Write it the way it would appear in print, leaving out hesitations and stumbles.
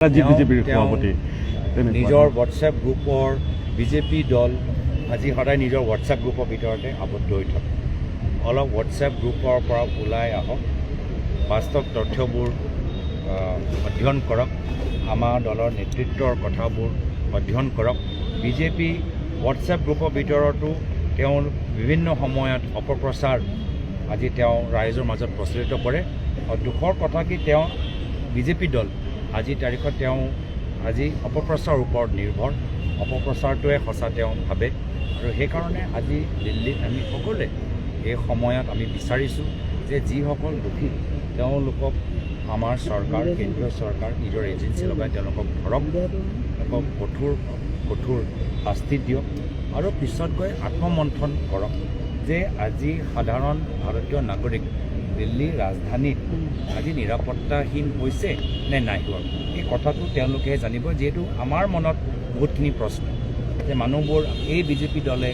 নিজৰ হোৱাটছএপ গ্ৰুপৰ বিজেপি দল আজি সদায় নিজৰ হোৱাটছএপ গ্ৰুপৰ ভিতৰতে আবদ্ধ হৈ থাকে। অলপ হোৱাটছএপ গ্ৰুপৰ পৰা ওলাই আহক, বাস্তৱ তথ্যবোৰ অধ্যয়ন কৰক, আমাৰ দলৰ নেতৃত্বৰ কথাবোৰ অধ্যয়ন কৰক। বিজেপি হোৱাটছএপ গ্ৰুপৰ ভিতৰতো তেওঁৰ বিভিন্ন সময়ত অপপ্ৰচাৰ আজি তেওঁ ৰাইজৰ মাজত প্ৰচলিত কৰে। আৰু দুখৰ কথা কি তেওঁ বিজেপি দল আজিৰ তাৰিখত তেওঁ আজি অপপ্ৰচাৰৰ ওপৰত নিৰ্ভৰ, অপপ্ৰচাৰটোৱে সঁচা তেওঁ ভাবে। আৰু সেইকাৰণে আজি দিল্লীত আমি সকলোৱে এই সময়ত আমি বিচাৰিছোঁ যে যিসকল দোষী তেওঁলোকক আমাৰ চৰকাৰ, কেন্দ্ৰীয় চৰকাৰ নিজৰ এজেঞ্চি লগাই তেওঁলোকক ধৰক, তেওঁলোকক কঠোৰ শাস্তি দিয়ক আৰু পিছত গৈ আত্মমন্থন কৰক যে আজি সাধাৰণ ভাৰতীয় নাগৰিক দিল্লীৰ ৰাজধানীত আজি নিৰাপত্তাহীন হৈছে নে নাই হোৱা, এই কথাটো তেওঁলোকে জানিব। যিহেতু আমাৰ মনত বহুতখিনি প্ৰশ্ন যে মানুহবোৰ এই বিজেপি দলে